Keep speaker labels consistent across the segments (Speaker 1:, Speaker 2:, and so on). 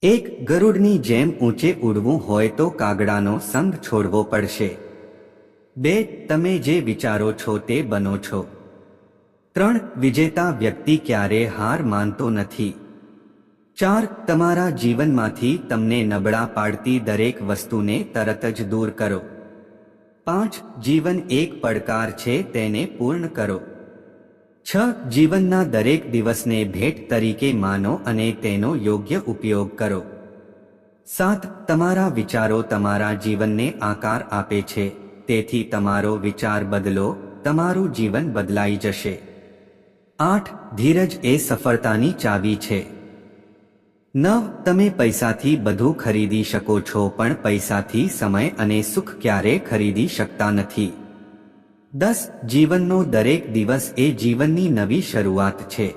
Speaker 1: એક ગરુડની જેમ ઊંચે ઉડવું હોય તો કાગડાનો સંગ છોડવો પડશે. 2. તમે જે વિચારો છો તે બનો છો. 3. વિજેતા વ્યક્તિ ક્યારે હાર માનતો નથી. 4. તમારા જીવનમાંથી તમને નબળા પાડતી દરેક વસ્તુને તરત જ દૂર કરો. 5. જીવન એક પડકાર છે, તેને પૂર્ણ કરો. 6. જીવનના દરેક દિવસને ભેટ તરીકે માનો અને તેનો યોગ્ય ઉપયોગ કરો. 7. તમારા વિચારો તમારા જીવનને આકાર આપે છે, તેથી તમારો વિચાર બદલો, તમારું જીવન બદલાઈ જશે. 8. ધીરજ એ સફળતાની ચાવી છે. 9. તમે પૈસાથી બધું ખરીદી શકો છો, પણ પૈસાથી સમય અને સુખ ક્યારે ખરીદી શકતા નથી. 10. જીવનનો દરેક દિવસ એ જીવનની નવી શરૂઆત છે.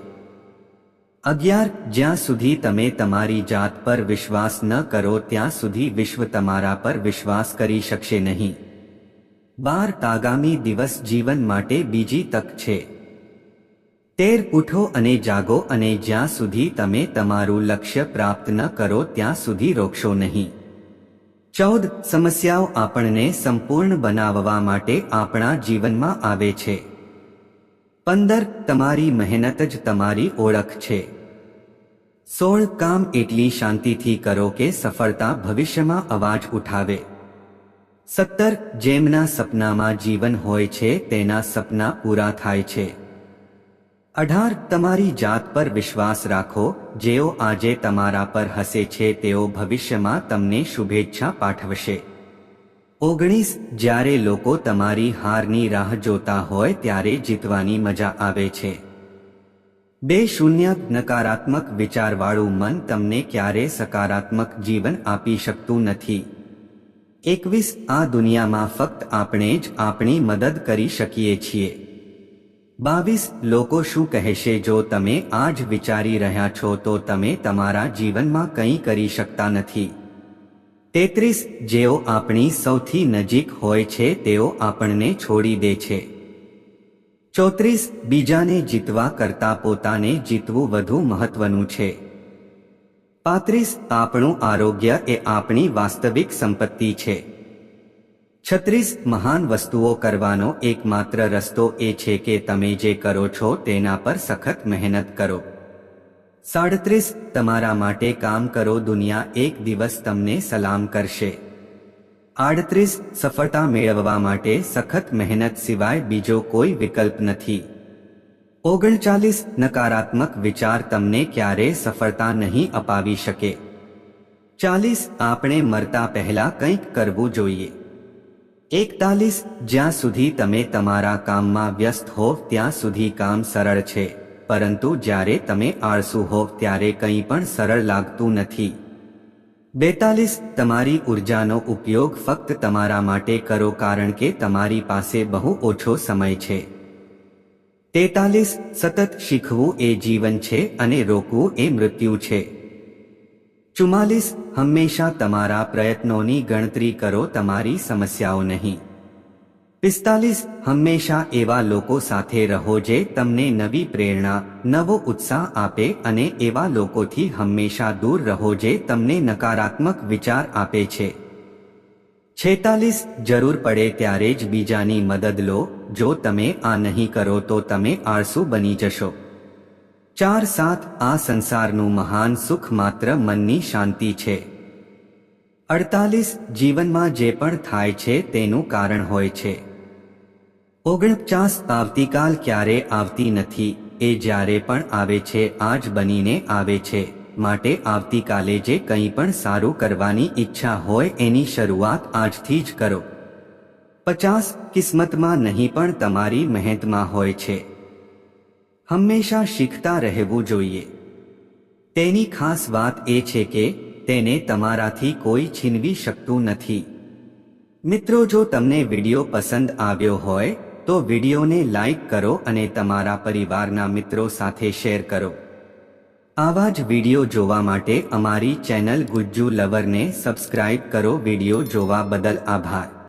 Speaker 1: 11. જ્યાં સુધી તમે તમારી જાત પર વિશ્વાસ ન કરો ત્યાં સુધી વિશ્વ તમારા પર વિશ્વાસ કરી શકશે નહીં. 12. આગામી દિવસ જીવન માટે બીજી તક છે. 13. ઉઠો અને જાગો, અને જ્યાં સુધી તમે તમારું લક્ષ્ય પ્રાપ્ત ન કરો ત્યાં સુધી રોકશો નહીં. 14. સમસ્યાઓ આપણને સંપૂર્ણ બનાવવા માટે આપણા જીવનમાં આવે છે. 15. તમારી મહેનત જ તમારી ઓળખ છે. 16. કામ એટલી શાંતિથી કરો કે સફળતા ભવિષ્યમાં અવાજ ઉઠાવે. 17. જેમના સપનામાં જીવન હોય છે તેના સપના પૂરા થાય છે. 18. તમારી જાત પર વિશ્વાસ રાખો, જેઓ આજે તમારા પર હસે છે તેઓ ભવિષ્યમાં તમને શુભેચ્છા પાઠવશે. 19. જ્યારે લોકો તમારી હારની રાહ જોતા હોય ત્યારે જીતવાની મજા આવે છે. 20. નકારાત્મક વિચારવાળું મન તમને ક્યારે સકારાત્મક જીવન આપી શકતું નથી. 21. આ દુનિયામાં ફક્ત આપણે જ આપણી મદદ કરી શકીએ છીએ. 22. લોકો શું કહેશે જો તમે આજ વિચારી રહ્યા છો તો તમે તમારા જીવનમાં કંઈ કરી શકતા નથી. 33. જેઓ આપણી સૌથી નજીક હોય છે તેઓ આપણને છોડી દે છે. 34. બીજાને જીતવા કરતાં પોતાને જીતવું વધુ મહત્વનું છે. 35. આપણું આરોગ્ય એ આપણી વાસ્તવિક સંપત્તિ છે. 36. મહાન વસ્તુઓ કરવાનો એકમાત્ર રસ્તો એ છે કે તમે જે કરો છો તેના પર સખત મહેનત કરો. 37. તમારા માટે કામ કરો, દુનિયા એક દિવસ તમને સલામ કરશે. 38. સફળતા મેળવવા માટે સખત મહેનત સિવાય બીજો કોઈ વિકલ્પ નથી. 39. નકારાત્મક વિચાર તમને ક્યારે સફળતા નહીં અપાવી શકે. 40. આપણે મરતા પહેલા કંઈક કરવું જોઈએ. 41. જ્યાં સુધી તમે તમારા કામમાં વ્યસ્ત હોવ ત્યાં સુધી કામ સરળ છે, પરંતુ જ્યારે તમે આળસુ હોવ ત્યારે કંઈ પણ સરળ લાગતું નથી. 42. તમારી ઉર્જાનો ઉપયોગ ફક્ત તમારા માટે કરો કારણ કે તમારી પાસે બહુ ઓછો સમય છે. 43. સતત શીખવું એ જીવન છે અને રોકવું એ મૃત્યુ છે. 44. હંમેશા તમારા પ્રયત્નોની ગણતરી કરો, તમારી સમસ્યાઓ નહીં. 45. હંમેશા એવા લોકો સાથે રહો જે તમને નવી પ્રેરણા, નવો ઉત્સાહ આપે અને એવા લોકોથી હંમેશા દૂર રહો જે તમને નકારાત્મક વિચાર આપે છે. 46. જરૂર પડે ત્યારે જ બીજાની મદદ લો, જો તમે આ નહીં કરો તો તમે આળસુ બની જશો. 7. આ સંસારનું મહાન સુખ માત્ર મનની શાંતિ છે. 48. જીવનમાં જે પણ થાય છે તેનું કારણ હોય છે. 49. આવતીકાલ ક્યારે આવતી નથી, એ જ્યારે પણ આવે છે આજ બનીને આવે છે, માટે આવતીકાલે જે કંઈ પણ સારું કરવાની ઈચ્છા હોય એની શરૂઆત આજથી જ કરો. 50. કિસ્મતમાં નહીં પણ તમારી મહેનતમાં હોય છે. હંમેશા શીખતા રહેવું જોઈએ. તેની ખાસ વાત એ છે કે તેને તમારાથી કોઈ છીનવી શકતું નથી. મિત્રો, જો તમને વિડીયો પસંદ આવ્યો હોય તો વિડીયોને લાઈક કરો અને તમારા પરિવારના મિત્રો સાથે શેર કરો. આવા જ વિડીયો જોવા માટે અમારી ચેનલ ગુજ્જુ લવરને સબસ્ક્રાઇબ કરો. વિડીયો જોવા બદલ આભાર.